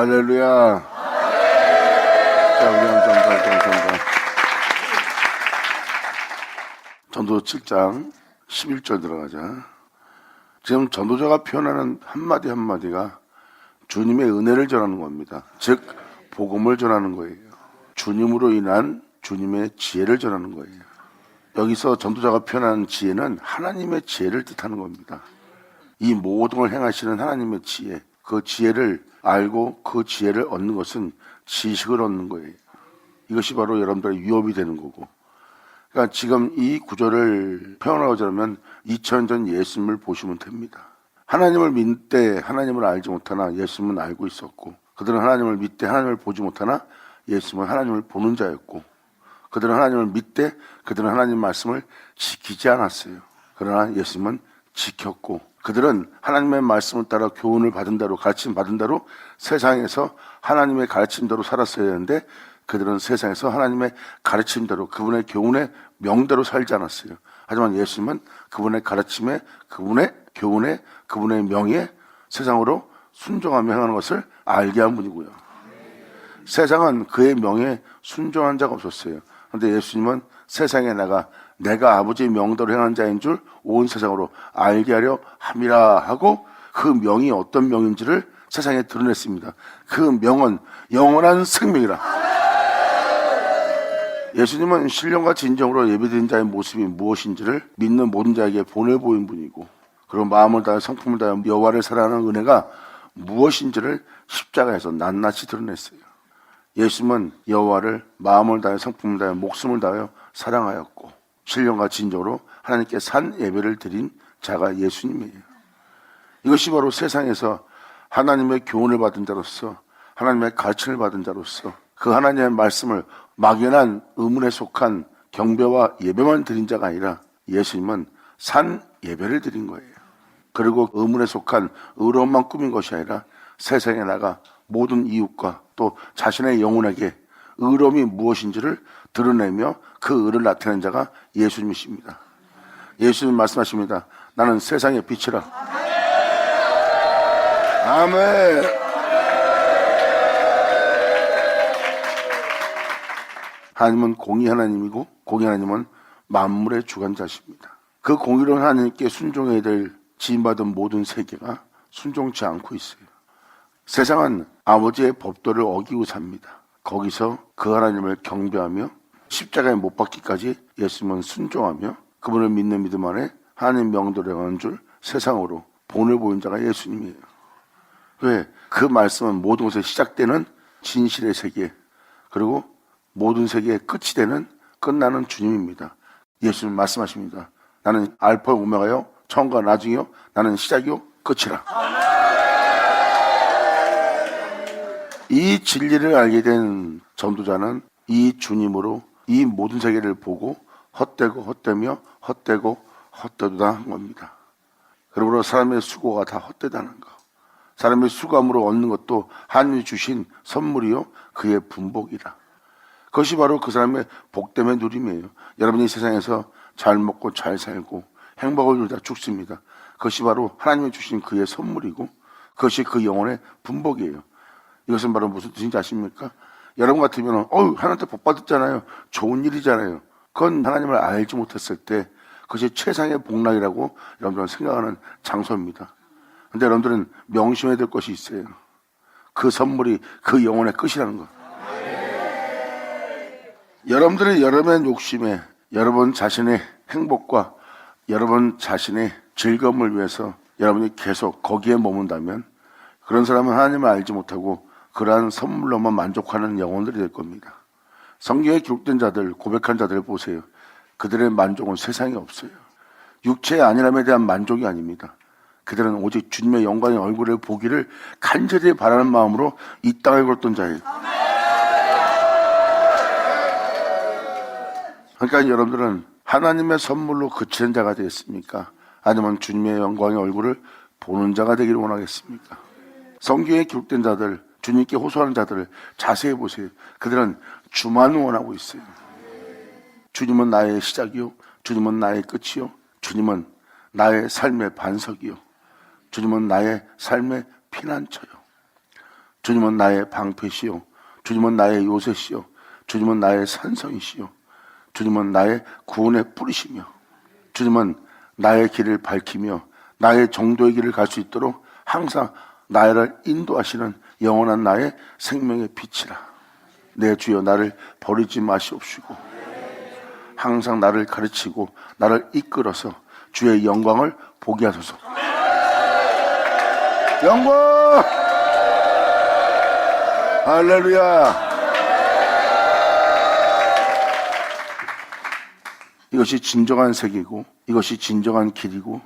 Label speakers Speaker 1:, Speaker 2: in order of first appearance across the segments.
Speaker 1: 할렐루야. 자, 우리 한번 전도 7장 11절 들어가자. 지금 전도자가 표현하는 한마디 한마디가 주님의 은혜를 전하는 겁니다. 즉 복음을 전하는 거예요. 주님으로 인한 주님의 지혜를 전하는 거예요. 여기서 전도자가 표현하는 지혜는 하나님의 지혜를 뜻하는 겁니다. 이 모든 걸 행하시는 하나님의 지혜, 그 지혜를 알고 그 지혜를 얻는 것은 지식을 얻는 거예요. 이것이 바로 여러분들의 유업이 되는 거고, 그러니까 지금 이 구절을 표현하자면 2000년 전 예수님을 보시면 됩니다. 하나님을 믿을 때 하나님을 알지 못하나 예수님은 알고 있었고, 그들은 하나님을 믿되 하나님을 보지 못하나 예수님은 하나님을 보는 자였고, 그들은 하나님을 믿되 그들은 하나님 말씀을 지키지 않았어요. 그러나 예수님은 지켰고, 그들은 하나님의 말씀을 따라 교훈을 받은 대로, 가르침 받은 대로 세상에서 하나님의 가르침대로 살았어야 하는데, 그들은 세상에서 하나님의 가르침대로, 그분의 교훈의 명대로 살지 않았어요. 하지만 예수님은 그분의 가르침에, 그분의 교훈에, 그분의 명에 세상으로 순종하며 행하는 것을 알게 한 분이고요. 세상은 그의 명에 순종한 자가 없었어요. 그런데 예수님은 세상에 내가 아버지의 명대로 행한 자인 줄 온 세상으로 알게 하려 함이라 하고, 그 명이 어떤 명인지를 세상에 드러냈습니다. 그 명은 영원한 생명이라. 예수님은 신령과 진정으로 예배드린 자의 모습이 무엇인지를 믿는 모든 자에게 본을 보인 분이고, 그리고 마음을 다해 성품을 다해 여호와를 사랑하는 은혜가 무엇인지를 십자가에서 낱낱이 드러냈어요. 예수님은 여호와를 마음을 다해 성품을 다해 목숨을 다하여 사랑하였고, 신령과 진정으로 하나님께 산 예배를 드린 자가 예수님이에요. 이것이 바로 세상에서 하나님의 교훈을 받은 자로서, 하나님의 가르침을 받은 자로서 그 하나님의 말씀을 막연한 의문에 속한 경배와 예배만 드린 자가 아니라 예수님은 산 예배를 드린 거예요. 그리고 의문에 속한 의로움만 꾸민 것이 아니라 세상에 나가 모든 이웃과 또 자신의 영혼에게 의로움이 무엇인지를 드러내며 그 의를 나타낸 자가 예수님이십니다. 예수님 말씀하십니다. 나는 세상의 빛이라. 아멘. 하나님은 공의 하나님이고, 공의 하나님은 만물의 주관자십니다. 그 공의로운 하나님께 순종해야 될 지음받은 모든 세계가 순종치 않고 있어요. 세상은 아버지의 법도를 어기고 삽니다. 거기서 그 하나님을 경배하며 십자가에 못 박기까지 예수님은 순종하며 그분을 믿는 믿음 안에 하나님 명대로 행하는 줄 세상으로 본을 보인 자가 예수님이에요. 왜? 그 말씀은 모든 것에 시작되는 진실의 세계, 그리고 모든 세계의 끝이 되는, 끝나는 주님입니다. 예수님 말씀하십니다. 나는 알파 오메가요, 처음과 나중이요, 나는 시작이요 끝이라. 이 진리를 알게 된 전도자는 이 주님으로 이 모든 세계를 보고 헛되고 헛되며 헛되고 헛되도다 한 겁니다. 그러므로 사람의 수고가 다 헛되다는 거, 사람의 수고함으로 얻는 것도 하나님이 주신 선물이요 그의 분복이라. 그것이 바로 그 사람의 복됨의 누림이에요. 여러분이 세상에서 잘 먹고 잘 살고 행복을 누리다 죽습니다. 그것이 바로 하나님이 주신 그의 선물이고, 그것이 그 영혼의 분복이에요. 이것은 바로 무슨 뜻인지 아십니까? 여러분 같으면 하나님한테 복 받았잖아요, 좋은 일이잖아요. 그건 하나님을 알지 못했을 때 그것이 최상의 복락이라고 여러분들은 생각하는 장소입니다. 그런데 여러분들은 명심해야 될 것이 있어요. 그 선물이 그 영혼의 끝이라는 것. 여러분들의 여러분의 욕심에, 여러분 자신의 행복과 여러분 자신의 즐거움을 위해서 여러분이 계속 거기에 머문다면, 그런 사람은 하나님을 알지 못하고 그러한 선물로만 만족하는 영혼들이 될 겁니다. 성경에 기록된 자들, 고백한 자들을 보세요. 그들의 만족은 세상에 없어요. 육체의 안일함에 대한 만족이 아닙니다. 그들은 오직 주님의 영광의 얼굴을 보기를 간절히 바라는 마음으로 이 땅에 걸었던 자예요. 그러니까 여러분들은 하나님의 선물로 그치는 자가 되겠습니까? 아니면 주님의 영광의 얼굴을 보는 자가 되기를 원하겠습니까? 성경에 기록된 자들, 주님께 호소하는 자들을 자세히 보세요. 그들은 주만 원하고 있어요. 주님은 나의 시작이요, 주님은 나의 끝이요, 주님은 나의 삶의 반석이요, 주님은 나의 삶의 피난처요. 주님은 나의 방패시요 주님은 나의 요새시요 주님은 나의 산성이시요 주님은 나의 구원의 뿌리시며 주님은 나의 길을 밝히며 나의 정도의 길을 갈 수 있도록 항상 나를 인도하시는 영원한 나의 생명의 빛이라. 내 주여 나를 버리지 마시옵시고 항상 나를 가르치고 나를 이끌어서 주의 영광을 보게 하소서. 영광! 할렐루야! 이것이 진정한 세계고 이것이 진정한 길이고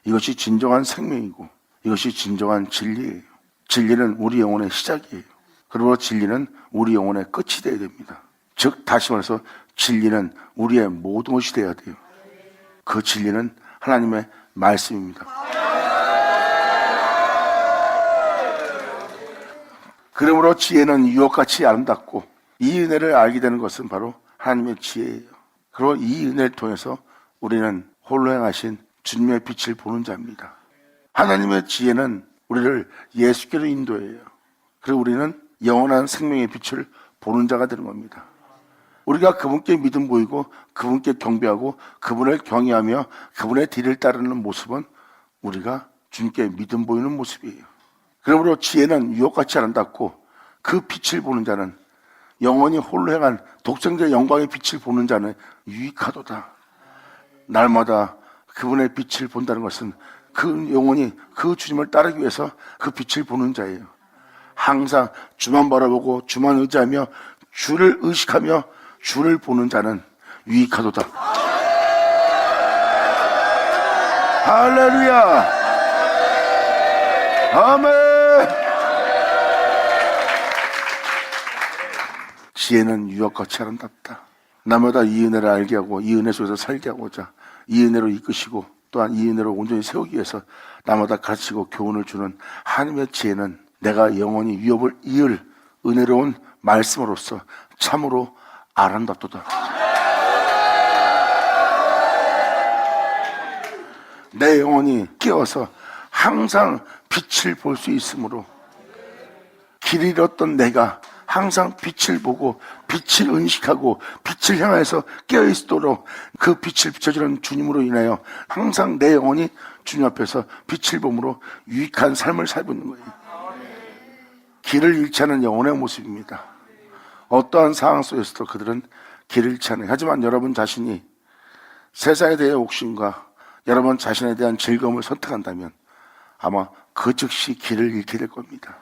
Speaker 1: 이것이 진정한 생명이고 이것이 진정한 진리예요. 진리는 우리 영혼의 시작이에요. 그리고 진리는 우리 영혼의 끝이 되어야 됩니다. 즉 다시 말해서 진리는 우리의 모든 것이 되어야 돼요. 그 진리는 하나님의 말씀입니다. 그러므로 지혜는 유혹같이 아름답고 이 은혜를 알게 되는 것은 바로 하나님의 지혜예요. 그리고 이 은혜를 통해서 우리는 홀로 행하신 주님의 빛을 보는 자입니다. 하나님의 지혜는 우리를 예수께로 인도해요. 그리고 우리는 영원한 생명의 빛을 보는 자가 되는 겁니다. 우리가 그분께 믿음 보이고 그분께 경배하고 그분을 경외하며 그분의 뒤를 따르는 모습은 우리가 주님께 믿음 보이는 모습이에요. 그러므로 지혜는 유혹같이 아름답고 그 빛을 보는 자는 영원히 홀로 행한 독생자의 영광의 빛을 보는 자는 유익하도다. 날마다 그분의 빛을 본다는 것은 그 영혼이 그 주님을 따르기 위해서 그 빛을 보는 자예요. 항상 주만 바라보고 주만 의지하며 주를 의식하며 주를 보는 자는 유익하도다. 할렐루야! 아멘! 지혜는 유혹같이 아름답다. 날마다 이 은혜를 알게 하고 이 은혜 속에서 살게 하고자 이 은혜로 이끄시고 또한 이 은혜로 온전히 세우기 위해서 날마다 가르치고 교훈을 주는 하나님의 지혜는 내가 영원히 위협을 이을 은혜로운 말씀으로서 참으로 아름답도다. 내 영혼이 깨어서 항상 빛을 볼 수 있으므로 길 잃었던 내가 항상 빛을 보고 빛을 의식하고 빛을 향해서 깨어있도록 그 빛을 비춰주는 주님으로 인하여 항상 내 영혼이 주님 앞에서 빛을 보므로 유익한 삶을 살고 있는 거예요. 길을 잃지 않은 영혼의 모습입니다. 어떠한 상황 속에서도 그들은 길을 잃지 않아요. 하지만 여러분 자신이 세상에 대해 욕심과 여러분 자신에 대한 즐거움을 선택한다면 아마 그 즉시 길을 잃게 될 겁니다.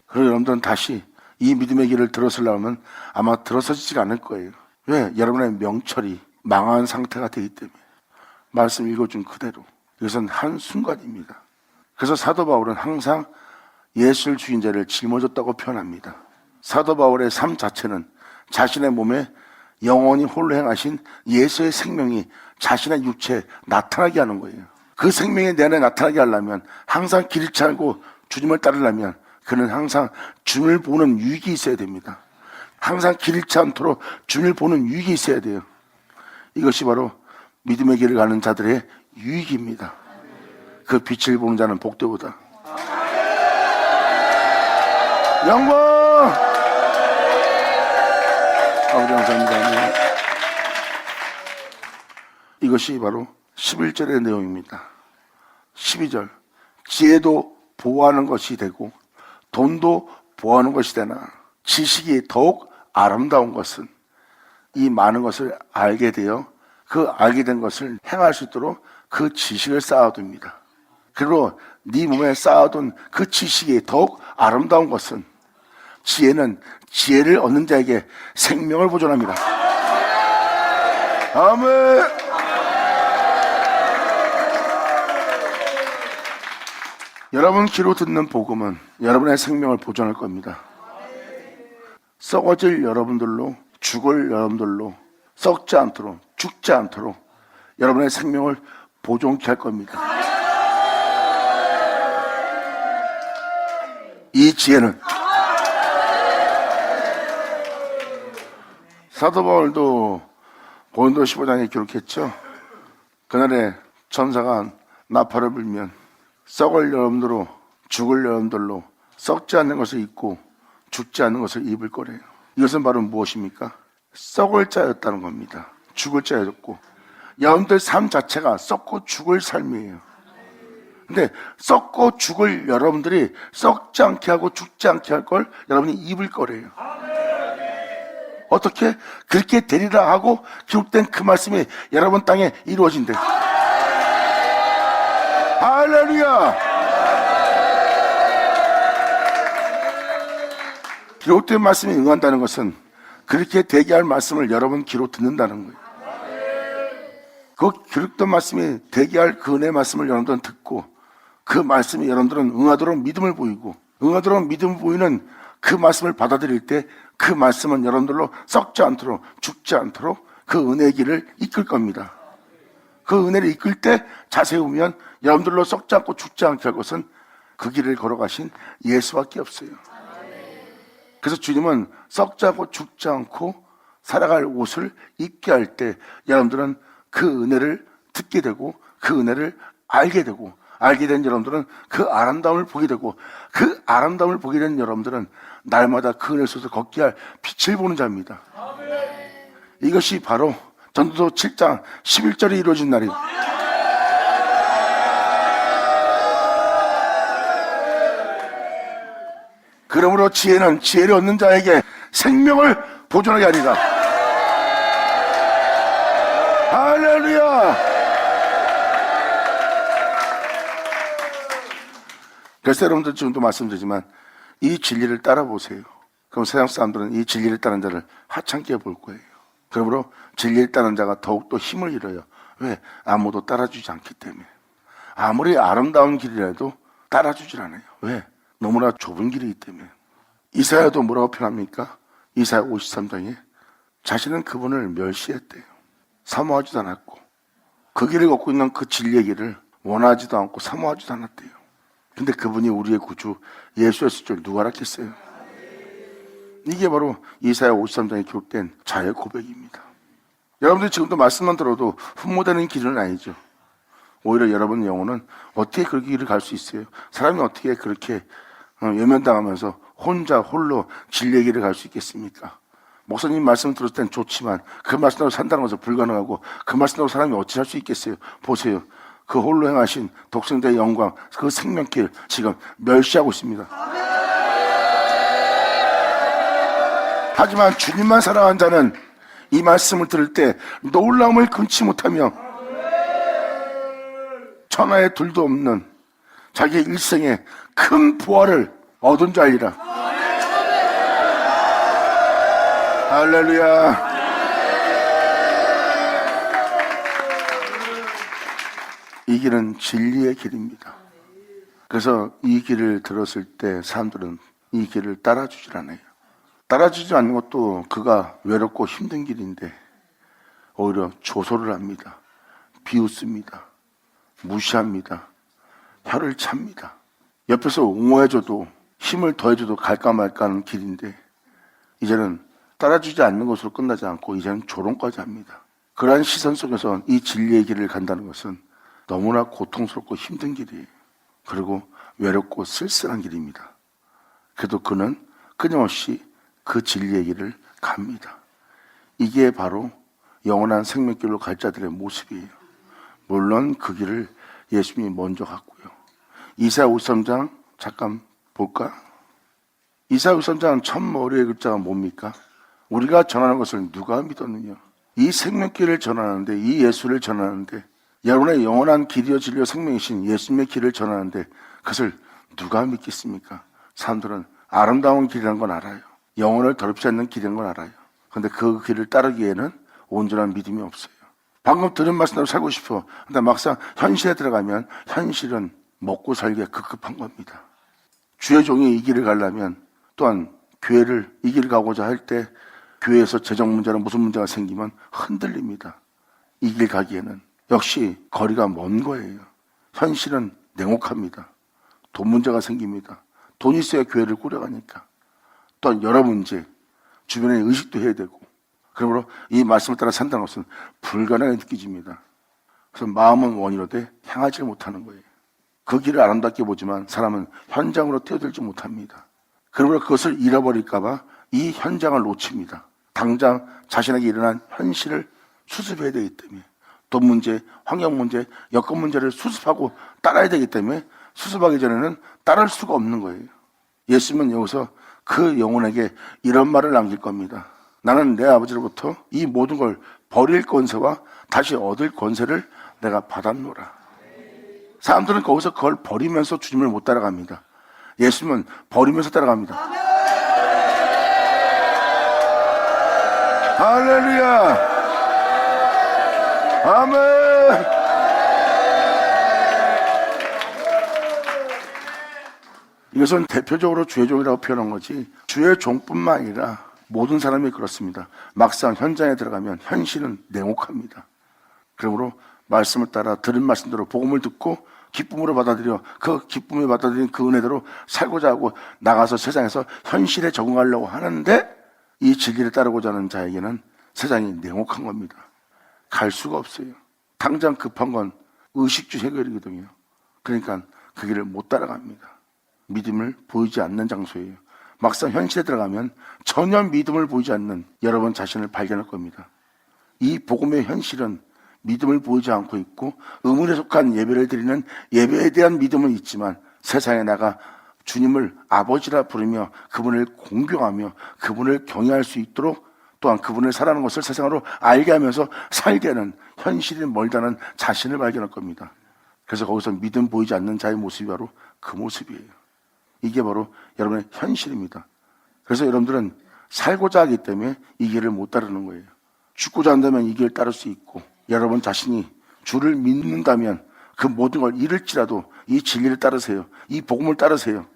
Speaker 1: 그리고 여러분들은 다시 이 믿음의 길을 들어서려면 아마 들어서지가 않을 거예요. 왜? 여러분의 명철이 망한 상태가 되기 때문에. 말씀 읽어준 그대로 이것은 한순간입니다. 그래서 사도 바울은 항상 예수를 죽인 자를 짊어졌다고 표현합니다. 사도 바울의 삶 자체는 자신의 몸에 영원히 홀로 행하신 예수의 생명이 자신의 육체에 나타나게 하는 거예요. 그 생명이 내 안에 나타나게 하려면 항상 길을 찾고 주님을 따르려면 그는 항상 주님을 보는 유익이 있어야 됩니다. 항상 길을 잃지 않도록 주님을 보는 유익이 있어야 돼요. 이것이 바로 믿음의 길을 가는 자들의 유익입니다. 그 빛을 보는 자는 복되보다. 영광! 아버지 감사합니다. 이것이 바로 11절의 내용입니다. 12절 지혜도 보호하는 것이 되고 돈도 보호하는 것이 되나 지식이 더욱 아름다운 것은 이 많은 것을 알게 되어 그 알게 된 것을 행할 수 있도록 그 지식을 쌓아둡니다. 그리고 네 몸에 쌓아둔 그 지식이 더욱 아름다운 것은 지혜는 지혜를 얻는 자에게 생명을 보존합니다. 아멘. 여러분 귀로 듣는 복음은 여러분의 생명을 보존할 겁니다. 썩어질 여러분들로 죽을 여러분들로 썩지 않도록 죽지 않도록 여러분의 생명을 보존케 할 겁니다. 이 지혜는 사도 바울도 고린도 15장에 기록했죠. 그날에 천사가 나팔을 불면 썩을 여러분들로 죽을 여러분들로 썩지 않는 것을 잊고 죽지 않는 것을 입을 거래요. 이것은 바로 무엇입니까? 썩을 자였다는 겁니다. 죽을 자였고, 여러분들 삶 자체가 썩고 죽을 삶이에요. 근데 썩고 죽을 여러분들이 썩지 않게 하고 죽지 않게 할 걸 여러분이 입을 거래요. 어떻게? 그렇게 되리라 하고 기록된 그 말씀이 여러분 땅에 이루어진대. 할렐루야! 기록된 말씀이 응한다는 것은 그렇게 되게 할 말씀을 여러분 귀로 듣는다는 거예요. 그 기록된 말씀이 되게 할 그 은혜의 말씀을 여러분들은 듣고 그 말씀이 여러분들은 응하도록 믿음을 보이고 응하도록 믿음을 보이는 그 말씀을 받아들일 때 그 말씀은 여러분들로 썩지 않도록 죽지 않도록 그 은혜의 길을 이끌 겁니다. 그 은혜를 이끌 때 자세히 보면 여러분들로 썩지 않고 죽지 않게 할 것은 그 길을 걸어가신 예수밖에 없어요. 그래서 주님은 썩지 않고 죽지 않고 살아갈 옷을 입게 할 때 여러분들은 그 은혜를 듣게 되고 그 은혜를 알게 되고 알게 된 여러분들은 그 아름다움을 보게 되고 그 아름다움을 보게 된 여러분들은 날마다 그 은혜 속에서 걷게 할 빛을 보는 자입니다. 이것이 바로 전도서 7장 11절에 이루어진 날이에요. 그러므로 지혜는 지혜를 얻는 자에게 생명을 보존하게 하리라. 할렐루야! 그래서 여러분들 지금도 말씀드리지만 이 진리를 따라보세요. 그럼 세상 사람들은 이 진리를 따르는 자를 하찮게 볼 거예요. 그러므로 진리를 따르는 자가 더욱더 힘을 잃어요. 왜? 아무도 따라주지 않기 때문에. 아무리 아름다운 길이라도 따라주질 않아요. 왜? 너무나 좁은 길이기 때문에. 이사야도 뭐라고 표현합니까? 이사야 53장에 자신은 그분을 멸시했대요. 사모하지도 않았고 그 길을 걷고 있는 그 진리의 길을 원하지도 않고 사모하지도 않았대요. 근데 그분이 우리의 구주 예수였을 줄 누가 알았겠어요? 이게 바로 이사야 53장에 기록된 자의 고백입니다. 여러분들이 지금도 말씀만 들어도 흠모되는 길은 아니죠. 오히려 여러분 영혼은 어떻게 그 길을 갈 수 있어요? 사람이 어떻게 그렇게 외면당하면서 혼자 홀로 진리의 길을 갈 수 있겠습니까? 목사님 말씀 들었을 땐 좋지만 그 말씀대로 산다는 것은 불가능하고 그 말씀대로 사람이 어찌 할 수 있겠어요? 보세요. 그 홀로 행하신 독생자의 영광, 그 생명길 지금 멸시하고 있습니다. 하지만 주님만 사랑하는 자는 이 말씀을 들을 때 놀라움을 금치 못하며 천하에 둘도 없는 자기의 일생에 큰 부활을 얻은 자이라. 할렐루야. 이 길은 진리의 길입니다. 그래서 이 길을 들었을 때 사람들은 이 길을 따라주질 않아요. 따라주지 않는 것도 그가 외롭고 힘든 길인데 오히려 조소를 합니다. 비웃습니다. 무시합니다. 혀를 찹니다. 옆에서 옹호해줘도 힘을 더해줘도 갈까 말까 하는 길인데 이제는 따라주지 않는 것으로 끝나지 않고 이제는 조롱까지 합니다. 그러한 시선 속에서 이 진리의 길을 간다는 것은 너무나 고통스럽고 힘든 길이에요. 그리고 외롭고 쓸쓸한 길입니다. 그래도 그는 끊임없이 그 진리의 길을 갑니다. 이게 바로 영원한 생명길로 갈 자들의 모습이에요. 물론 그 길을 예수님이 먼저 갔고요. 이사야 53장 잠깐 볼까? 이사야 53장 첫 머리의 글자가 뭡니까? 우리가 전하는 것을 누가 믿었느냐? 이 생명길을 전하는데, 이 예수를 전하는데, 여러분의 영원한 길이요 진리요 생명이신 예수님의 길을 전하는데 그것을 누가 믿겠습니까? 사람들은 아름다운 길이라는 건 알아요. 영혼을 더럽지 않는 길인 건 알아요. 그런데 그 길을 따르기에는 온전한 믿음이 없어요. 방금 들은 말씀대로 살고 싶어. 근데 막상 현실에 들어가면 현실은 먹고 살기가 급급한 겁니다. 주의 종이 이 길을 가려면 또한 교회를 이 길을 가고자 할 때 교회에서 재정 문제나 무슨 문제가 생기면 흔들립니다. 이 길 가기에는 역시 거리가 먼 거예요. 현실은 냉혹합니다. 돈 문제가 생깁니다. 돈이 있어야 교회를 꾸려가니까. 또한 여러 문제, 주변에 의식도 해야 되고. 그러므로 이 말씀을 따라 산다는 것은 불가능하게 느껴집니다. 그래서 마음은 원이로되 향하지 못하는 거예요. 그 길을 아름답게 보지만 사람은 현장으로 뛰어들지 못합니다. 그러므로 그것을 잃어버릴까봐 이 현장을 놓칩니다. 당장 자신에게 일어난 현실을 수습해야 되기 때문에, 돈 문제, 환경 문제, 여건 문제를 수습하고 따라야 되기 때문에 수습하기 전에는 따를 수가 없는 거예요. 예수님은 여기서 그 영혼에게 이런 말을 남길 겁니다. 나는 내 아버지로부터 이 모든 걸 버릴 권세와 다시 얻을 권세를 내가 받았노라. 사람들은 거기서 그걸 버리면서 주님을 못 따라갑니다. 예수님은 버리면서 따라갑니다. 할렐루야! 아멘! 이것은 대표적으로 주의 종이라고 표현한 거지, 주의 종뿐만 아니라 모든 사람이 그렇습니다. 막상 현장에 들어가면 현실은 냉혹합니다. 그러므로 말씀을 따라 들은 말씀대로 복음을 듣고 기쁨으로 받아들여 그 기쁨을 받아들인 그 은혜대로 살고자 하고 나가서 세상에서 현실에 적응하려고 하는데, 이 진리를 따르고자 하는 자에게는 세상이 냉혹한 겁니다. 갈 수가 없어요. 당장 급한 건 의식주 해결이거든요. 그러니까 그 길을 못 따라갑니다. 믿음을 보이지 않는 장소예요. 막상 현실에 들어가면 전혀 믿음을 보이지 않는 여러분 자신을 발견할 겁니다. 이 복음의 현실은 믿음을 보이지 않고 있고, 의문에 속한 예배를 드리는 예배에 대한 믿음은 있지만 세상에 나가 주님을 아버지라 부르며 그분을 공경하며 그분을 경외할 수 있도록, 또한 그분을 사랑하는 것을 세상으로 알게 하면서 살게 하는 현실이 멀다는 자신을 발견할 겁니다. 그래서 거기서 믿음 보이지 않는 자의 모습이 바로 그 모습이에요. 이게 바로 여러분의 현실입니다. 그래서 여러분들은 살고자 하기 때문에 이 길을 못 따르는 거예요. 죽고자 한다면 이 길을 따를 수 있고, 여러분 자신이 주를 믿는다면 그 모든 걸 잃을지라도 이 진리를 따르세요. 이 복음을 따르세요.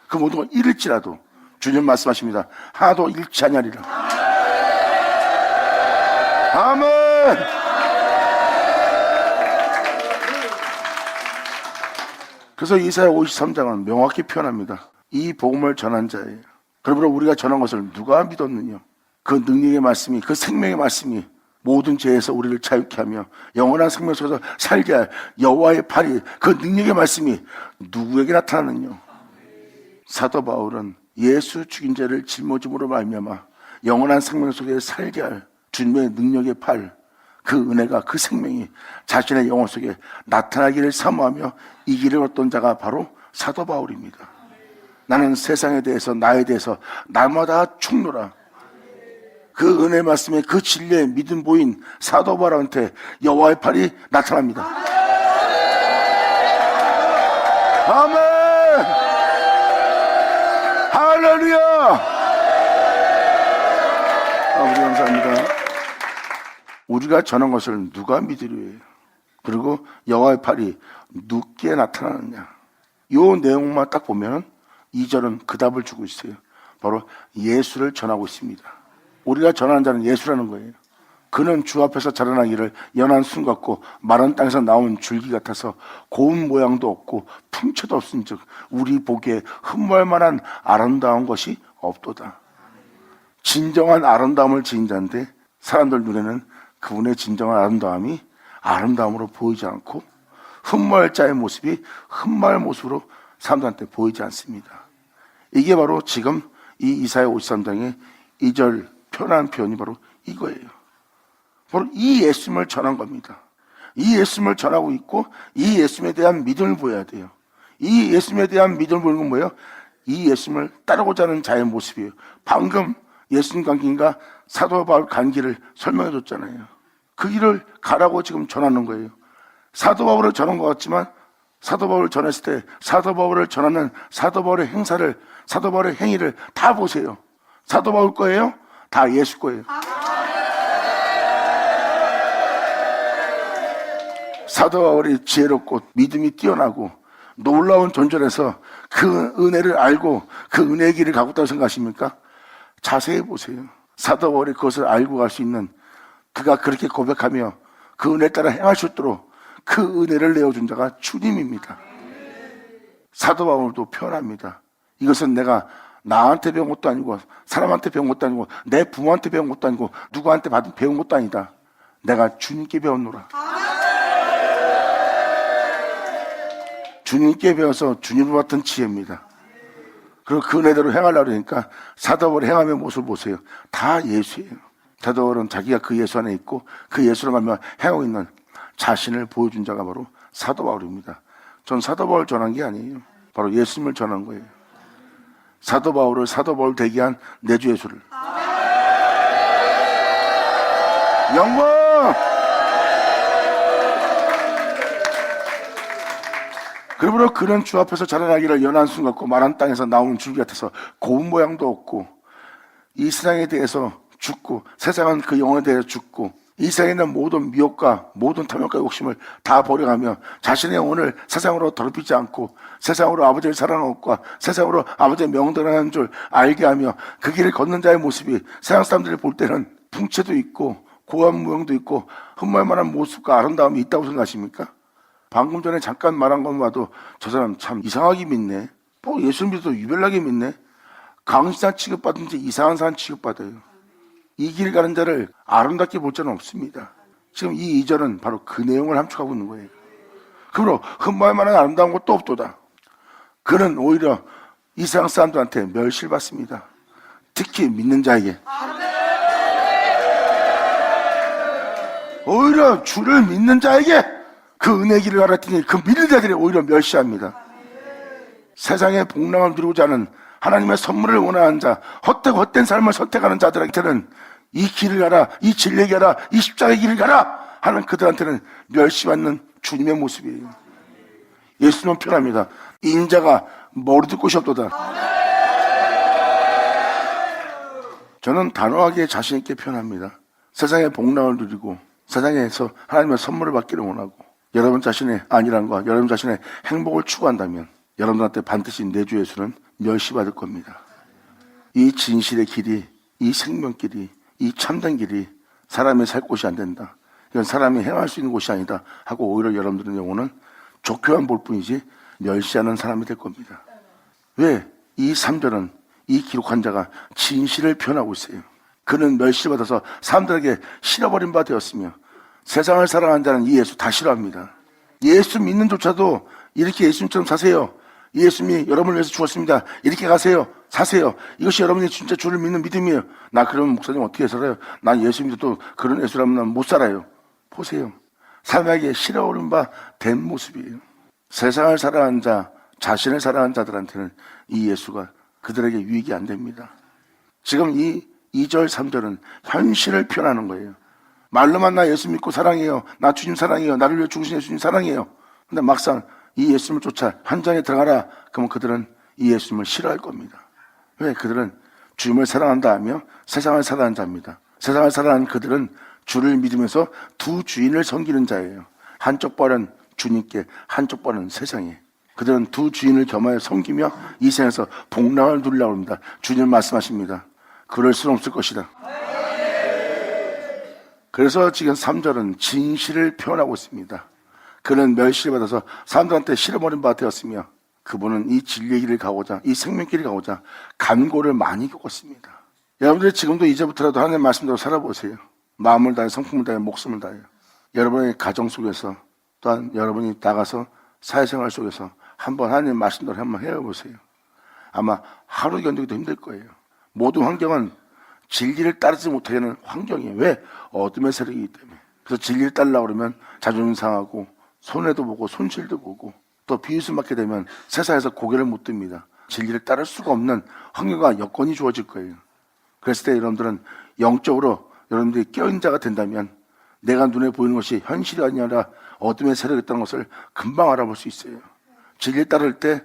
Speaker 1: 그 모든 걸 잃을지라도 주님 말씀하십니다. 하나도 잃지 아니하리라. 아멘. 그래서 이사야 53장은 명확히 표현합니다. 이 복음을 전한 자예요. 그러므로 우리가 전한 것을 누가 믿었느냐? 그 능력의 말씀이, 그 생명의 말씀이 모든 죄에서 우리를 자유케 하며 영원한 생명 속에서 살게 할 여호와의 팔이, 그 능력의 말씀이 누구에게 나타나느냐? 사도 바울은 예수 죽인 자를 짊어짐으로 말미암아 영원한 생명 속에 살게 할 주님의 능력의 팔, 그 은혜가, 그 생명이 자신의 영혼 속에 나타나기를 사모하며 이 길을 얻던 자가 바로 사도 바울입니다. 나는 세상에 대해서, 나에 대해서 날마다 죽노라. 그 은혜 말씀에, 그 진리에 믿음 보인 사도 바울한테 여호와의 팔이 나타납니다. 아멘. 할렐루야. 아버지 감사합니다. 우리가 전한 것을 누가 믿으려 해요? 그리고 여호와의 팔이 누구께 나타나느냐? 이 내용만 딱 보면 2절은 그 답을 주고 있어요. 바로 예수를 전하고 있습니다. 우리가 전하는 자는 예수라는 거예요. 그는 주 앞에서 자라나기를 연한 순 같고 마른 땅에서 나온 줄기 같아서 고운 모양도 없고 풍채도 없은즉 우리 보기에 흠모할 만한 아름다운 것이 없도다. 진정한 아름다움을 지닌 자인데 사람들 눈에는 그분의 진정한 아름다움이 아름다움으로 보이지 않고, 흠모할 자의 모습이 흠모할 모습으로 사람들한테 보이지 않습니다. 이게 바로 지금 이 이사야 53장의 2절 표현한 표현이 바로 이거예요. 바로 이 예수님을 전한 겁니다. 이 예수님을 전하고 있고, 이 예수님에 대한 믿음을 보여야 돼요. 이 예수님에 대한 믿음을 보는 건 뭐예요? 이 예수님을 따르고자 하는 자의 모습이에요. 방금 예수님 간 길과 사도 바울 간 길을 설명해 줬잖아요. 그 길을 가라고 지금 전하는 거예요. 사도 바울을 전한 것 같지만 사도 바울을 전했을 때 사도 바울을 전하는 사도 바울의 행사를, 사도 바울의 행위를 다 보세요. 사도 바울 거예요? 다 예수 거예요. 사도 바울이 지혜롭고 믿음이 뛰어나고 놀라운 존재라서 그 은혜를 알고 그 은혜의 길을 가고 있다고 생각하십니까? 자세히 보세요. 사도 바울이 그것을 알고 갈 수 있는, 그가 그렇게 고백하며 그 은혜에 따라 행할 수 있도록 그 은혜를 내어준 자가 주님입니다. 사도 바울도 표현합니다. 이것은 내가 나한테 배운 것도 아니고 사람한테 배운 것도 아니고 내 부모한테 배운 것도 아니고 누구한테 배운 것도 아니다. 내가 주님께 배웠노라. 주님께 배워서 주님을 받은 지혜입니다. 그리고 그 은혜대로 행하려고 그러니까 사도 바울이 행함의 모습을 보세요. 다 예수예요. 사도 바울은 자기가 그 예수 안에 있고 그 예수로 말미암아 행하고 있는 자신을 보여준 자가 바로 사도 바울입니다. 전 사도 바울 전한 게 아니에요. 바로 예수님을 전한 거예요. 사도 바울을 사도 바울 되게 한 내 주 예수를. 영광! 그러므로 그는 주 앞에서 자라나기를 연한 순 같고 마른 땅에서 나오는 줄기 같아서 고운 모양도 없고 이 세상에 대해서 죽고 세상은 그 영혼에 대해서 죽고 이 세상에 있는 모든 미혹과 모든 탐욕과 욕심을 다 버려가며 자신의 영혼을 세상으로 더럽히지 않고 세상으로 아버지를 사랑하는 것과 세상으로 아버지의 명령하는 줄 알게 하며 그 길을 걷는 자의 모습이 세상 사람들이 볼 때는 풍채도 있고 고한 모양도 있고 흠모할 만한 모습과 아름다움이 있다고 생각하십니까? 방금 전에 잠깐 말한 것만 봐도 저 사람 참 이상하게 믿네. 뭐 예수를 믿어도 유별나게 믿네. 강신한 취급받은지 이상한 사람 취급받아요. 이 길 가는 자를 아름답게 볼 자는 없습니다. 지금 이 2절은 바로 그 내용을 함축하고 있는 거예요. 그러므로 흠모할 만한 아름다운 것도 없도다. 그는 오히려 이상 사람들한테 멸시를 받습니다. 특히 믿는 자에게. 오히려 주를 믿는 자에게 그 은혜 길을 알았더니 그 믿는 자들이 오히려 멸시합니다. 세상의 복락을 누리고자 하는 하나님의 선물을 원하는 자, 헛된 삶을 선택하는 자들한테는 이 길을 가라, 이 진리의 길을 가라, 이 십자가의 길을 가라 하는 그들한테는 멸시받는 주님의 모습이에요. 예수님은 편합니다. 인자가 머리둘 곳이 없도다. 저는 단호하게 자신 있게 표현합니다. 세상의 복락을 누리고 세상에서 하나님의 선물을 받기를 원하고 여러분 자신의 안일함과 여러분 자신의 행복을 추구한다면 여러분한테 반드시 내 주 예수는 멸시받을 겁니다. 이 진실의 길이, 이 생명길이, 이 참된 길이 사람이 살 곳이 안 된다. 이건 사람이 행할 수 있는 곳이 아니다 하고 오히려 여러분들의 영혼은 좋게만 볼 뿐이지 멸시하는 사람이 될 겁니다. 왜? 이 3절은 이 기록한 자가 진실을 표현하고 있어요. 그는 멸시받아서 사람들에게 실어버린 바 되었으며 세상을 사랑하는 자는 이 예수 다 싫어합니다. 예수 믿는 조차도 이렇게 예수님처럼 사세요. 예수님이 여러분을 위해서 죽었습니다. 이렇게 가세요. 사세요. 이것이 여러분이 진짜 주를 믿는 믿음이에요. 나 그러면 목사님 어떻게 살아요? 난 예수 믿어도 그런 예수라면 난 못 살아요. 보세요. 사람에게 실어오른 바 된 모습이에요. 세상을 사랑하는 자, 자신을 사랑하는 자들한테는 이 예수가 그들에게 유익이 안 됩니다. 지금 이 2절, 3절은 현실을 표현하는 거예요. 말로만 나 예수 믿고 사랑해요. 나 주님 사랑해요. 나를 위해 죽으신 예수님 사랑해요. 근데 막상 이 예수님을 쫓아 현장에 들어가라. 그러면 그들은 이 예수님을 싫어할 겁니다. 왜? 그들은 주님을 사랑한다 하며 세상을 사랑하는 자입니다. 세상을 사랑하는 그들은 주를 믿으면서 두 주인을 섬기는 자예요. 한쪽 발은 주님께, 한쪽 발은 세상에. 그들은 두 주인을 겸하여 섬기며 이 세상에서 복락을 누리려고 합니다. 주님 말씀하십니다. 그럴 수는 없을 것이다. 그래서 지금 3절은 진실을 표현하고 있습니다. 그는 멸시를 받아서 사람들한테 실어버린 바 되었으며 그분은 이 진리의 길을 가고자, 이 생명길을 가고자 간고를 많이 겪었습니다. 여러분들이 지금도 이제부터라도 하나님의 말씀대로 살아보세요. 마음을 다해, 성품을 다해, 목숨을 다해. 여러분의 가정 속에서 또한 여러분이 나가서 사회생활 속에서 한번 하나님의 말씀대로 한번 해보세요. 아마 하루 견디기도 힘들 거예요. 모든 환경은 진리를 따르지 못하게 하는 환경이에요. 왜? 어둠의 세력이기 때문에. 그래서 진리를 따르려고 그러면 자존심 상하고 손해도 보고 손실도 보고 또 비웃음 맞게 되면 세상에서 고개를 못 듭니다. 진리를 따를 수가 없는 환경과 여건이 주어질 거예요. 그랬을 때 여러분들은 영적으로 여러분들이 깨어있는 자가 된다면 내가 눈에 보이는 것이 현실이 아니라 어둠의 세력이었다는 것을 금방 알아볼 수 있어요. 진리를 따를 때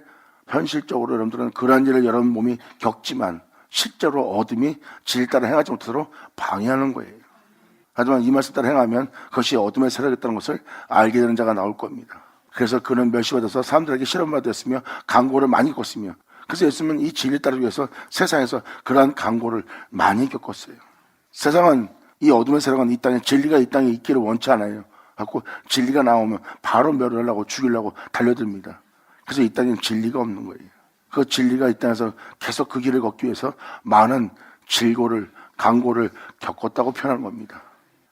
Speaker 1: 현실적으로 여러분들은 그러한 일을 여러분 몸이 겪지만 실제로 어둠이 진리를 따라 행하지 못하도록 방해하는 거예요. 하지만 이 말씀 따라 행하면 그것이 어둠의 세력이었다는 것을 알게 되는 자가 나올 겁니다. 그래서 그는 멸시받아서 사람들에게 실험받았으며 강고를 많이 겪었으며 그래서 예수님은 이 진리를 따르기 위해서 세상에서 그러한 강고를 많이 겪었어요. 세상은 이 어둠의 세력은 이 땅에 진리가 이 땅에 있기를 원치 않아요. 갖고 진리가 나오면 바로 멸하려고 죽이려고 달려듭니다. 그래서 이 땅에는 진리가 없는 거예요. 그 진리가 이 땅에서 계속 그 길을 걷기 위해서 많은 질고를, 강고를 겪었다고 표현하는 겁니다.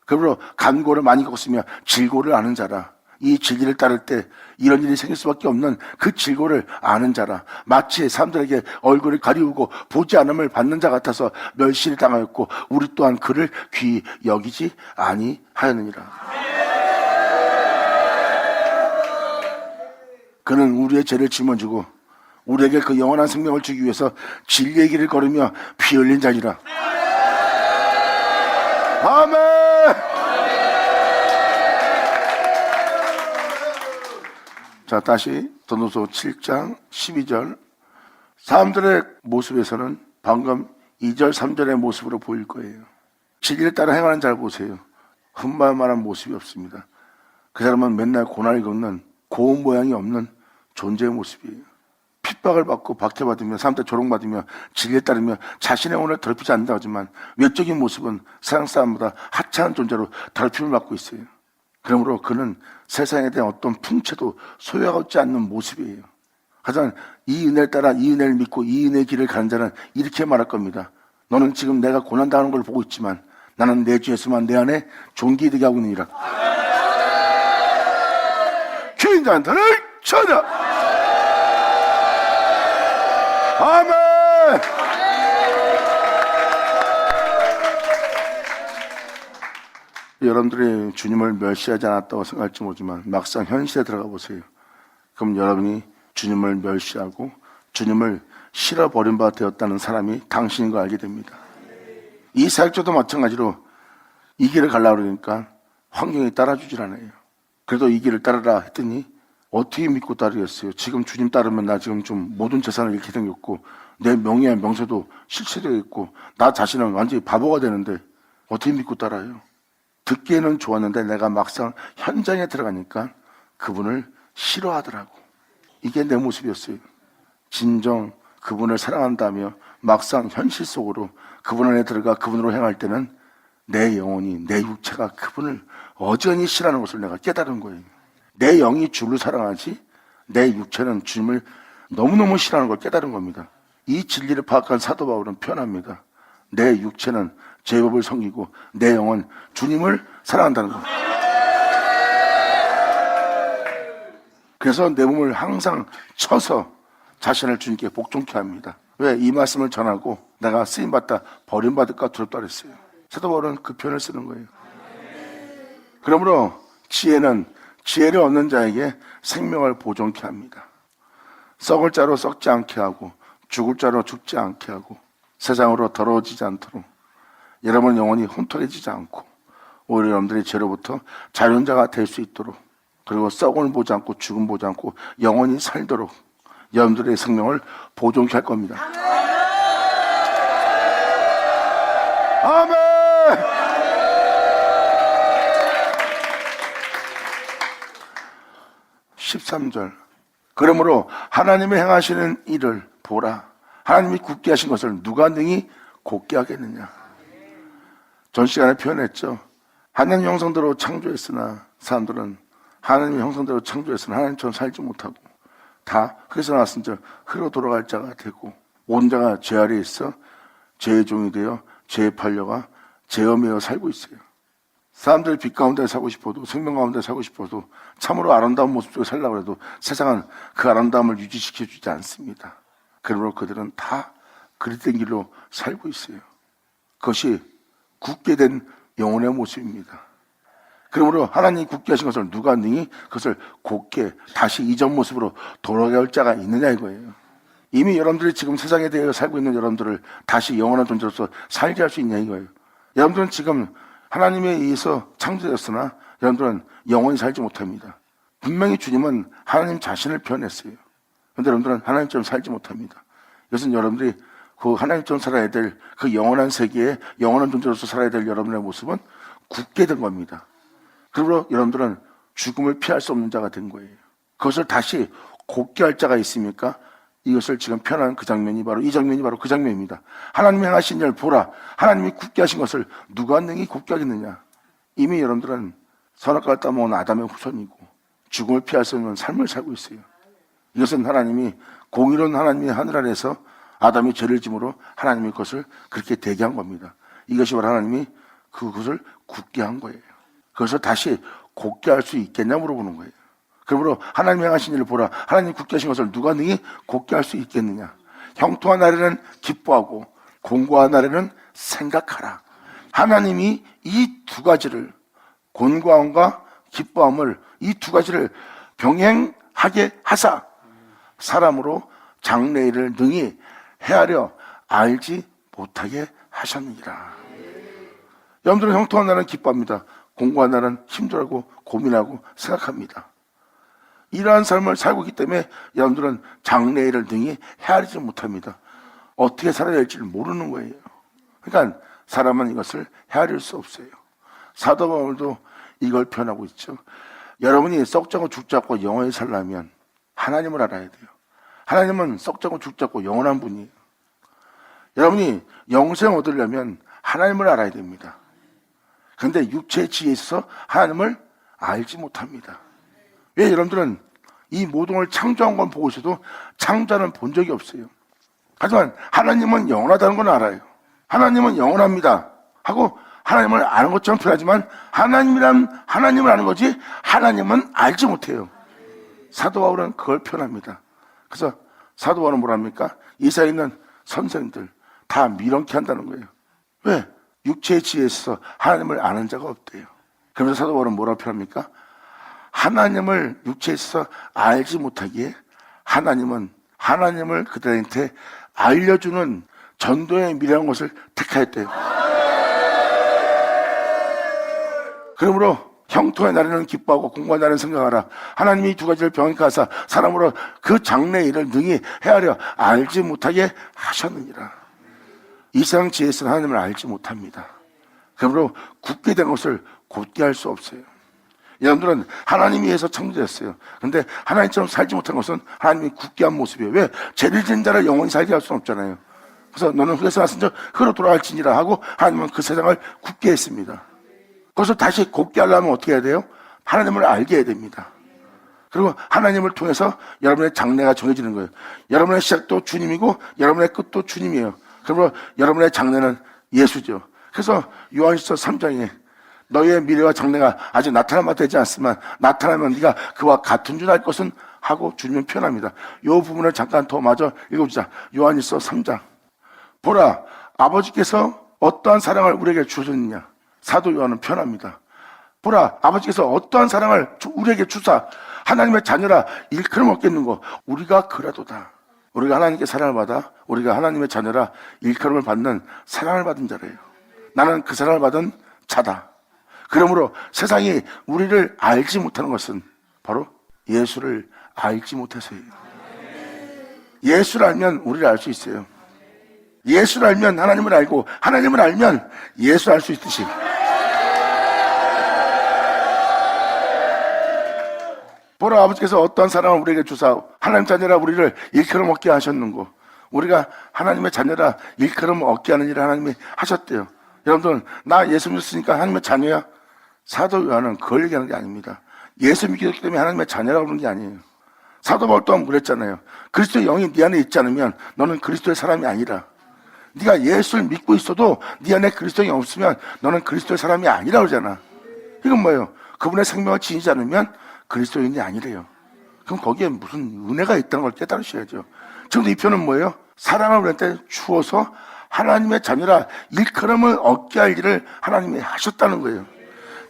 Speaker 1: 그러므로 간고를 많이 겪었으며 질고를 아는 자라. 이 진리를 따를 때 이런 일이 생길 수밖에 없는 그 질고를 아는 자라. 마치 사람들에게 얼굴을 가리우고 보지 않음을 받는 자 같아서 멸시를 당하였고 우리 또한 그를 귀히 여기지 아니하였느니라. 그는 우리의 죄를 짊어지고 우리에게 그 영원한 생명을 주기 위해서 진리의 길을 걸으며 피 흘린 자니라. 아멘. 자, 다시 전도서 7장 12절. 사람들의 모습에서는 방금 2절 3절의 모습으로 보일 거예요. 진리를 따라 행하는 자를 보세요. 흠말 만한 모습이 없습니다. 그 사람은 맨날 고난을 겪는 고운 모양이 없는 존재의 모습이에요. 핍박을 받고 박해받으며 사람들 조롱받으며 진리에 따르며 자신의 영혼을 더럽히지 않는다고 하지만 외적인 모습은 세상 사람보다 하찮은 존재로 더럽힘을 받고 있어요. 그러므로 그는 세상에 대한 어떤 풍채도 소유하지 않는 모습이에요. 하지만 이 은혜를 따라 이 은혜를 믿고 이 은혜의 길을 가는 자는 이렇게 말할 겁니다. 너는 지금 내가 고난당하는 걸 보고 있지만 나는 내 주 예수만 내 안에 존귀 되게 하고 있느니라. 귀인자들을 쳐라. 아멘. 여러분들이 주님을 멸시하지 않았다고 생각할지 모르지만 막상 현실에 들어가 보세요. 그럼 여러분이 주님을 멸시하고 주님을 싫어버린 바 되었다는 사람이 당신인 걸 알게 됩니다. 이 사역자도 마찬가지로 이 길을 가려고 그러니까 환경이 따라주질 않아요. 그래도 이 길을 따르라 했더니 어떻게 믿고 따르겠어요? 지금 주님 따르면 나 지금 좀 모든 재산을 잃게 생겼고 내 명예와 명세도 실체되겠고 나 자신은 완전히 바보가 되는데 어떻게 믿고 따라요? 듣기에는 좋았는데 내가 막상 현장에 들어가니까 그분을 싫어하더라고. 이게 내 모습이었어요. 진정 그분을 사랑한다며 막상 현실 속으로 그분 안에 들어가 그분으로 행할 때는 내 영혼이, 내 육체가 그분을 어전히 싫어하는 것을 내가 깨달은 거예요. 내 영이 주를 사랑하지 내 육체는 주님을 너무너무 싫어하는 걸 깨달은 겁니다. 이 진리를 파악한 사도 바울은 표현합니다. 내 육체는 제법을 섬기고 내 영은 주님을 사랑한다는 겁니다. 그래서 내 몸을 항상 쳐서 자신을 주님께 복종케 합니다. 왜? 이 말씀을 전하고 내가 쓰임받다 버림받을까 두렵다 그랬어요. 사도 바울은 그 표현을 쓰는 거예요. 그러므로 지혜는 지혜를 얻는 자에게 생명을 보존케 합니다. 썩을 자로 썩지 않게 하고 죽을 자로 죽지 않게 하고 세상으로 더러워지지 않도록 여러분 영혼이 혼돈해지지 않고 오히려 여러분들이 죄로부터 자유자가 될 수 있도록 그리고 썩을 보지 않고 죽음 보지 않고 영원히 살도록 여러분들의 생명을 보존케 할 겁니다. 아멘. 13절. 그러므로 하나님이 행하시는 일을 보라. 하나님이 굳게 하신 것을 누가 능히 곧게 하겠느냐. 전 시간에 표현했죠. 하나님 형상대로 창조했으나 사람들은 하나님의 형상대로 창조했으나 하나님처럼 살지 못하고 다 흙에서 나왔은 자 흙으로 돌아갈 자가 되고 온 자가 죄 아래에 있어 죄의 종이 되어 죄에 팔려가 죄어매어 살고 있어요. 사람들이 빛 가운데 살고 싶어도 생명 가운데 살고 싶어도 참으로 아름다운 모습 속에 살려고 해도 세상은 그 아름다움을 유지시켜주지 않습니다. 그러므로 그들은 다 그릇된 길로 살고 있어요. 그것이 굳게 된 영혼의 모습입니다. 그러므로 하나님이 굳게 하신 것을 누가 능히 그것을 곧게 다시 이전 모습으로 돌아갈 자가 있느냐 이거예요. 이미 여러분들이 지금 세상에 대해 살고 있는 여러분들을 다시 영원한 존재로서 살게 할 수 있냐 이거예요. 여러분들은 지금 하나님에 의해서 창조되었으나 여러분들은 영원히 살지 못합니다. 분명히 주님은 하나님 자신을 표현했어요. 그런데 여러분들은 하나님처럼 살지 못합니다. 이것은 여러분들이 그 하나님처럼 살아야 될 그 영원한 세계에 영원한 존재로서 살아야 될 여러분의 모습은 굳게 된 겁니다. 그러므로 여러분들은 죽음을 피할 수 없는 자가 된 거예요. 그것을 다시 곧게 할 자가 있습니까? 이것을 지금 표현한 그 장면이 바로 이 장면이 바로 그 장면입니다. 하나님이 행하신 일 보라. 하나님이 굳게 하신 것을 누가 능히 굳게 하겠느냐. 이미 여러분들은 선악과를 따먹은 아담의 후손이고 죽음을 피할 수 없는 삶을 살고 있어요. 이것은 하나님이 공의로운 하나님의 하늘 아래에서 아담이 죄를 짐으로 하나님이 그것을 그렇게 되게 한 겁니다. 이것이 바로 하나님이 그것을 굳게 한 거예요. 그것을 다시 굳게 할 수 있겠냐 물어보는 거예요. 그러므로 하나님이 행하신 일을 보라. 하나님 굳게 하신 것을 누가 능히 굳게 할 수 있겠느냐. 형통한 날에는 기뻐하고 곤고한 날에는 생각하라. 하나님이 이 두 가지를, 곤고함과 기뻐함을, 이 두 가지를 병행하게 하사 사람으로 장래일을 능히 헤아려 알지 못하게 하셨느니라. 여러분들은 형통한 날은 기뻐합니다. 곤고한 날은 힘들고 고민하고 생각합니다. 이러한 삶을 살고 있기 때문에 여러분들은 장래일을 능히 헤아리지 못합니다. 어떻게 살아야 될지를 모르는 거예요. 그러니까 사람은 이것을 헤아릴 수 없어요. 사도 바울도 이걸 표현하고 있죠. 여러분이 썩자고 죽자고 영원히 살려면 하나님을 알아야 돼요. 하나님은 썩자고 죽자고 영원한 분이에요. 여러분이 영생 얻으려면 하나님을 알아야 됩니다. 그런데 육체의 지혜에 있어서 하나님을 알지 못합니다. 왜? 여러분들은 이 모든 걸 창조한 건 보고 있어도 창조는 본 적이 없어요. 하지만 하나님은 영원하다는 건 알아요. 하나님은 영원합니다 하고 하나님을 아는 것처럼 표현하지만 하나님이란 하나님을 아는 거지 하나님은 알지 못해요. 사도 바울은 그걸 표현합니다. 그래서 사도 바울은 뭐랍니까? 이사에 있는 선생들 다 미련케 한다는 거예요. 왜? 육체의 지혜에 있어서 하나님을 아는 자가 없대요. 그러면서 사도 바울은 뭐라고 표현합니까? 하나님을 육체에 있어서 알지 못하기에 하나님은 하나님을 그들한테 알려주는 전도의 미련한 것을 택하였대요. 그러므로 형통의 날에는 기뻐하고 곤고한 날에는 생각하라. 하나님이 두 가지를 병행하사 사람으로 그 장래 일을 능히 헤아려 알지 못하게 하셨느니라. 이 세상 지혜에서는 하나님을 알지 못합니다. 그러므로 굳게 된 것을 곧게 할 수 없어요. 여러분들은 하나님이 위해서 창조됐어요. 그런데 하나님처럼 살지 못한 것은 하나님이 굳게 한 모습이에요. 왜? 죄를 지은 자를 영원히 살게 할 수는 없잖아요. 그래서 너는 흙에서 났은 자 흙으로 돌아갈지니라 하고 하나님은 그 세상을 굳게 했습니다. 그래서 다시 곧게 하려면 어떻게 해야 돼요? 하나님을 알게 해야 됩니다. 그리고 하나님을 통해서 여러분의 장래가 정해지는 거예요. 여러분의 시작도 주님이고 여러분의 끝도 주님이에요. 그러므로 여러분의 장래는 예수죠. 그래서 요한일서 3장에 너희의 미래와 장래가 아직 나타나면 바 되지 않지만 나타나면 네가 그와 같은 줄 알 것은 하고 주님은 표현합니다. 이 부분을 잠깐 더 마저 읽어보자. 요한일서 3장. 보라, 아버지께서 어떠한 사랑을 우리에게 주셨느냐. 사도 요한은 표현합니다. 보라, 아버지께서 어떠한 사랑을 우리에게 주사 하나님의 자녀라 일컬음 얻겠는고 우리가 그라도다. 우리가 하나님께 사랑을 받아 우리가 하나님의 자녀라 일컬음을 받는 사랑을 받은 자래요. 나는 그 사랑을 받은 자다. 그러므로 세상이 우리를 알지 못하는 것은 바로 예수를 알지 못해서예요. 예수를 알면 우리를 알 수 있어요. 예수를 알면 하나님을 알고 하나님을 알면 예수를 알 수 있듯이 보라, 아버지께서 어떠한 사랑을 우리에게 주사 하나님 자녀라 우리를 일컬음 얻게 하셨는고 우리가 하나님의 자녀라 일컬음 얻게 하는 일을 하나님이 하셨대요. 여러분들, 나 예수 믿었으니까 하나님의 자녀야? 사도 요한은 그걸 얘기하는 게 아닙니다. 예수 믿기 때문에 하나님의 자녀라고 그러는 게 아니에요. 사도 바울 또한 그랬잖아요. 그리스도의 영이 네 안에 있지 않으면 너는 그리스도의 사람이 아니라. 네가 예수를 믿고 있어도 네 안에 그리스도의 영이 없으면 너는 그리스도의 사람이 아니라 그러잖아. 이건 뭐예요? 그분의 생명을 지니지 않으면 그리스도인이 아니래요. 그럼 거기에 무슨 은혜가 있다는 걸 깨달으셔야죠. 지금 이 표현은 뭐예요? 사랑을 우리한테 주어서 하나님의 자녀라 일컬음을 얻게 할 일을 하나님이 하셨다는 거예요.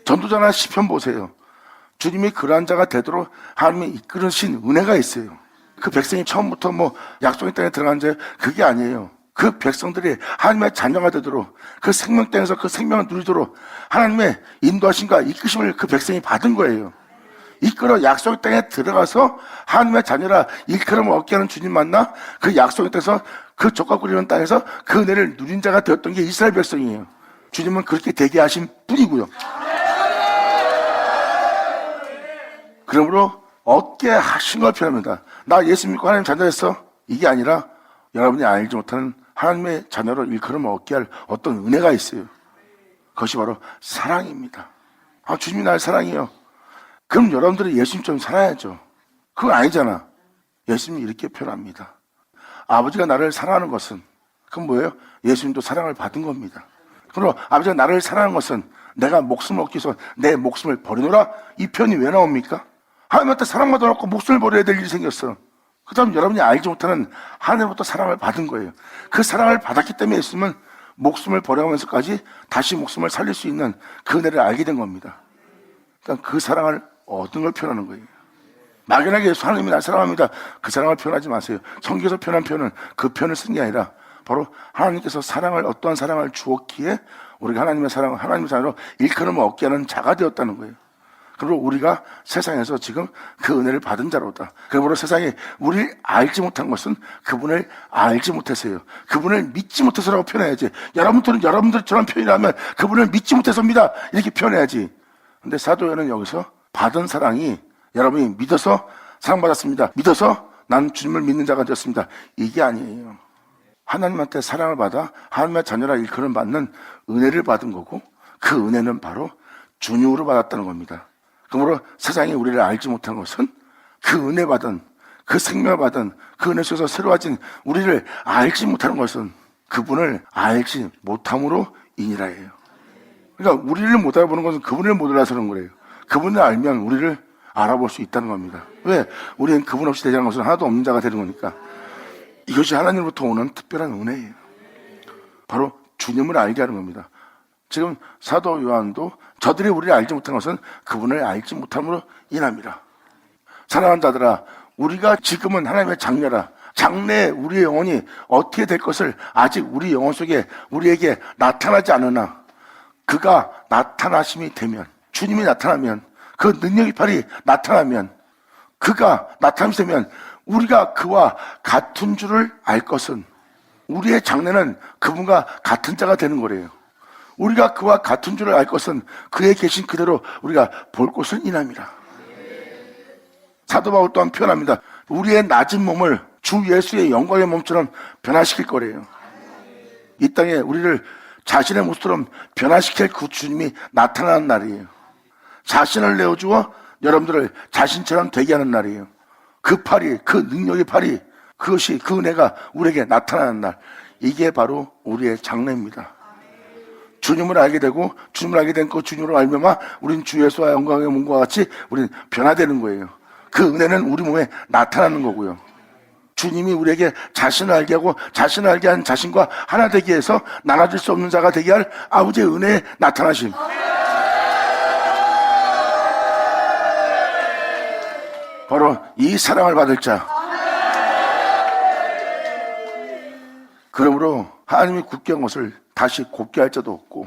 Speaker 1: 전도자나 시편 보세요. 주님이 그러한 자가 되도록 하나님이 이끌으신 은혜가 있어요. 그 백성이 처음부터 약속의 땅에 들어간 자 그게 아니에요. 그 백성들이 하나님의 자녀가 되도록 그 생명 땅에서 그 생명을 누리도록 하나님의 인도하심과 이끄심을 그 백성이 받은 거예요. 이끌어 약속의 땅에 들어가서 하나님의 자녀라 일컬음을 얻게 하는 주님 만나 그 약속의 땅에서 그 족과 꿀이는 땅에서 그 은혜를 누린 자가 되었던 게 이스라엘 백성이에요. 주님은 그렇게 되게 하신 분이고요. 그러므로 얻게 하신 걸 표현합니다. 나 예수 믿고 하나님 자녀였어? 이게 아니라 여러분이 알지 못하는 하나님의 자녀로 일컬음을 얻게 할 어떤 은혜가 있어요. 그것이 바로 사랑입니다. 주님이 나를 사랑해요. 그럼 여러분들이 예수님 좀 살아야죠. 그건 아니잖아. 예수님이 이렇게 표현합니다. 아버지가 나를 사랑하는 것은 그건 뭐예요? 예수님도 사랑을 받은 겁니다. 그럼 아버지가 나를 사랑하는 것은 내가 목숨을 얻기 위해서 내 목숨을 버리노라, 이 표현이 왜 나옵니까? 하나님한테 사랑받아 놓고 목숨을 버려야 될 일이 생겼어. 그 다음 여러분이 알지 못하는 하나님부터 사랑을 받은 거예요. 그 사랑을 받았기 때문에 있으면 목숨을 버려가면서까지 다시 목숨을 살릴 수 있는 그 은혜를 알게 된 겁니다. 그러니까 그 사랑을 얻은 걸 표현하는 거예요. 막연하게 예수 하나님이 날 사랑합니다, 그 사랑을 표현하지 마세요. 성경에서 표현한 표현은 그 표현을 쓴 게 아니라 바로 하나님께서 사랑을, 어떠한 사랑을 주었기에 우리가 하나님의 사랑으로 일컬음을 얻게 하는 자가 되었다는 거예요. 그리고 우리가 세상에서 지금 그 은혜를 받은 자로다. 그러므로 세상에 우리를 알지 못한 것은 그분을 알지 못해서요, 그분을 믿지 못해서라고 표현해야지. 여러분들처럼 표현하면 그분을 믿지 못해서입니다, 이렇게 표현해야지. 근데 사도 요한은 여기서 받은 사랑이 여러분이 믿어서 사랑받았습니다, 믿어서 난 주님을 믿는 자가 되었습니다, 이게 아니에요. 하나님한테 사랑을 받아 하나님의 자녀라 일컬음 받는 은혜를 받은 거고, 그 은혜는 바로 주님으로 받았다는 겁니다. 그러므로 세상에 우리를 알지 못한 것은 그 은혜 받은, 그 생명을 받은, 그 은혜 속에서 새로워진 우리를 알지 못하는 것은 그분을 알지 못함으로 인이라예요. 그러니까 우리를 못 알아보는 것은 그분을 못 알아서 그런 거예요. 그분을 알면 우리를 알아볼 수 있다는 겁니다. 왜? 우리는 그분 없이 되지 않은 것은 하나도 없는 자가 되는 거니까. 이것이 하나님으로부터 오는 특별한 은혜예요. 바로 주님을 알게 하는 겁니다. 지금 사도 요한도 저들이 우리를 알지 못한 것은 그분을 알지 못함으로 인함이라. 사랑하는 자들아, 우리가 지금은 하나님의 장래라, 장래에 우리의 영혼이 어떻게 될 것을 아직 우리 영혼 속에 우리에게 나타나지 않으나, 그가 나타나심이 되면, 주님이 나타나면, 그 능력의 팔이 나타나면, 그가 나타남이 되면 우리가 그와 같은 줄을 알 것은, 우리의 장래는 그분과 같은 자가 되는 거래요. 우리가 그와 같은 줄을 알 것은 그의 계신 그대로 우리가 볼 것을 인함이라. 사도 바울 또한 표현합니다. 우리의 낮은 몸을 주 예수의 영광의 몸처럼 변화시킬 거래요. 이 땅에 우리를 자신의 모습처럼 변화시킬 그 주님이 나타나는 날이에요. 자신을 내어주어 여러분들을 자신처럼 되게 하는 날이에요. 그 팔이, 그 능력의 팔이, 그것이, 그 은혜가 우리에게 나타나는 날, 이게 바로 우리의 장래입니다. 주님을 알게 되고, 주님을 알게 된 그 주님으로 알면만 우리는 주 예수와 영광의 몸과 같이 우리는 변화되는 거예요. 그 은혜는 우리 몸에 나타나는 거고요. 주님이 우리에게 자신을 알게 하고, 자신을 알게 한 자신과 하나 되게 해서 나눠질 수 없는 자가 되게 할 아버지의 은혜의 나타나심. 바로 이 사랑을 받을 자. 그러므로 하나님이 굳게 한 것을 다시 곱게 할 자도 없고,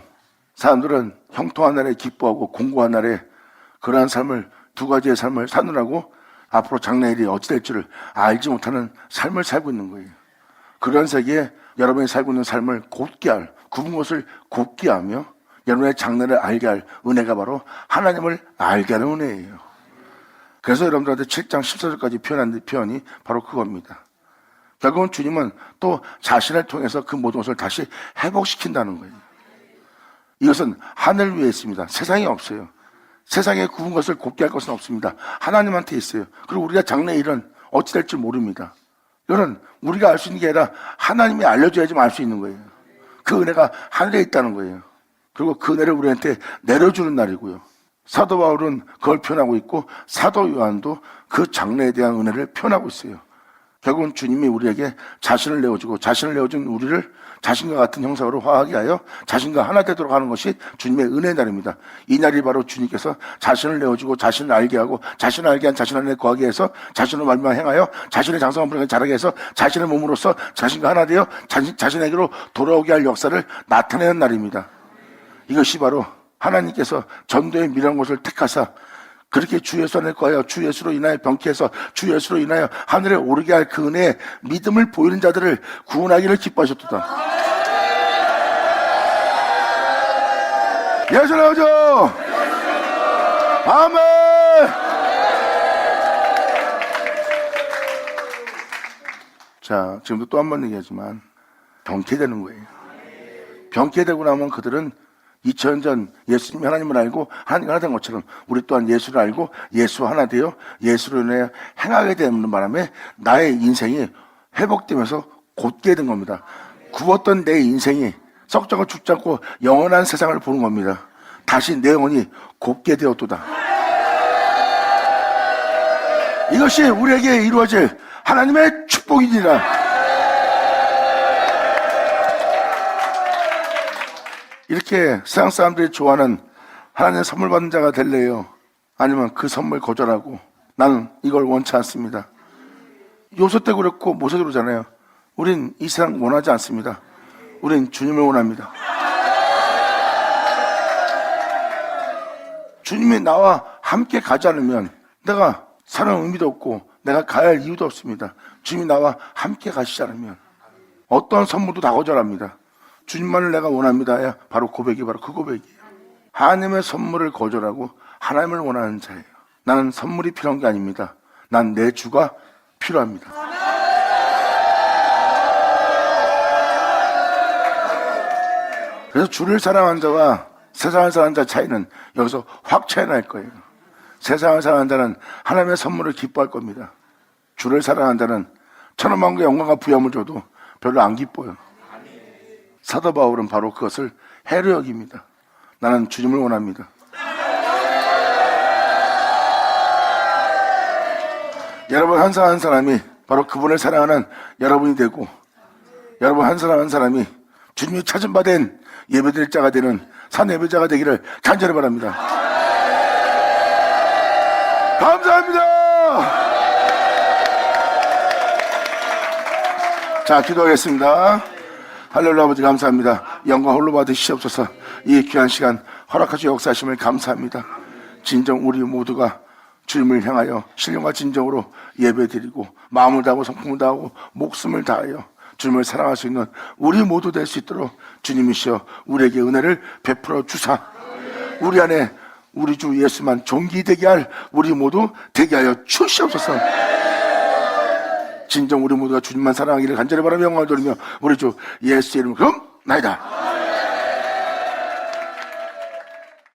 Speaker 1: 사람들은 형통한 날에 기뻐하고 공고한 날에 그러한 삶을, 두 가지의 삶을 사느라고 앞으로 장래일이 어찌 될 줄을 알지 못하는 삶을 살고 있는 거예요. 그런 세계에 여러분이 살고 있는 삶을 곧게 할, 굽은 것을 곧게 하며 여러분의 장래를 알게 할 은혜가 바로 하나님을 알게 하는 은혜예요. 그래서 여러분들한테 7장 14절까지 표현한 표현이 바로 그겁니다. 결국은 주님은 또 자신을 통해서 그 모든 것을 다시 회복시킨다는 거예요. 이것은 하늘 위에 있습니다. 세상에 없어요. 세상에 굽은 것을 곱게 할 것은 없습니다. 하나님한테 있어요. 그리고 우리가 장래일은 어찌 될지 모릅니다. 이거는 우리가 알 수 있는 게 아니라 하나님이 알려줘야지만 알 수 있는 거예요. 그 은혜가 하늘에 있다는 거예요. 그리고 그 은혜를 우리한테 내려주는 날이고요. 사도 바울은 그걸 표현하고 있고, 사도 요한도 그 장래에 대한 은혜를 표현하고 있어요. 결국은 주님이 우리에게 자신을 내어주고, 자신을 내어준 우리를 자신과 같은 형상으로 화하게 하여 자신과 하나 되도록 하는 것이 주님의 은혜의 날입니다. 이 날이 바로 주님께서 자신을 내어주고 자신을 알게 하고, 자신을 알게 한 자신 안에 거하게 해서 자신을 말미암아 행하여 자신의 장성한 분에게 자라게 해서 자신의 몸으로서 자신과 하나 되어 자신에게로 돌아오게 할 역사를 나타내는 날입니다. 이것이 바로 하나님께서 전도의 미란 곳을 택하사 그렇게 주 예수 안에 거하여 주 예수로 인하여 병쾌해서 주 예수로 인하여 하늘에 오르게 할 그 은혜에 믿음을 보이는 자들을 구원하기를 기뻐하셨도다. 예수 나오죠. 아멘. 자, 지금도 또 한 번 얘기하지만 병쾌되는 거예요. 병쾌되고 나면 그들은 2000년 전 예수님이 하나님을 알고 하나님과 하나 된 것처럼 우리 또한 예수를 알고 예수 하나 되어 예수로 인해 행하게 되는 바람에 나의 인생이 회복되면서 곧게 된 겁니다. 굽었던 내 인생이 썩자고 죽지 않고 영원한 세상을 보는 겁니다. 다시 내 영혼이 곱게 되었도다. 이것이 우리에게 이루어질 하나님의 축복이니라. 이렇게 세상 사람들이 좋아하는 하나님의 선물 받는 자가 될래요? 아니면 그 선물 거절하고 나는 이걸 원치 않습니다. 요새 때 그렇고 모세도 그러잖아요. 우린 이 세상 원하지 않습니다. 우린 주님을 원합니다. 주님이 나와 함께 가지 않으면 내가 사는 의미도 없고 내가 가야 할 이유도 없습니다. 주님이 나와 함께 가시지 않으면 어떤 선물도 다 거절합니다. 주님만을 내가 원합니다. 야, 바로 고백이 바로 그 고백이에요. 하나님의 선물을 거절하고 하나님을 원하는 자예요. 나는 선물이 필요한 게 아닙니다. 난 내 주가 필요합니다. 그래서 주를 사랑하는 자와 세상을 사랑하는 자 차이는 여기서 확 차이 날 거예요. 세상을 사랑하는 자는 하나님의 선물을 기뻐할 겁니다. 주를 사랑하는 자는 천원만국의 영광과 부여함을 줘도 별로 안 기뻐요. 사도 바울은 바로 그것을 해로 여깁니다. 나는 주님을 원합니다. 여러분 한 사람 한 사람이 바로 그분을 사랑하는 여러분이 되고, 여러분 한 사람 한 사람이 주님이 찾은 바 된 예배드릴 자가 되는 산 예배자가 되기를 간절히 바랍니다. 감사합니다. 자, 기도하겠습니다. 할렐루야. 아버지 감사합니다. 영광 홀로 받으시옵소서. 이 귀한 시간 허락하시고 역사하심을 감사합니다. 진정 우리 모두가 주님을 향하여 신령과 진정으로 예배드리고 마음을 다하고 성품을 다하고 목숨을 다하여 주님을 사랑할 수 있는 우리 모두 될 수 있도록 주님이시여 우리에게 은혜를 베풀어 주사 우리 안에 우리 주 예수만 존귀되게 할 우리 모두 되게 하여 주시옵소서. 진정 우리 모두가 주님만 사랑하기를 간절히 바라며 영광을 돌리며 우리 주 예수의 이름으로 나이다.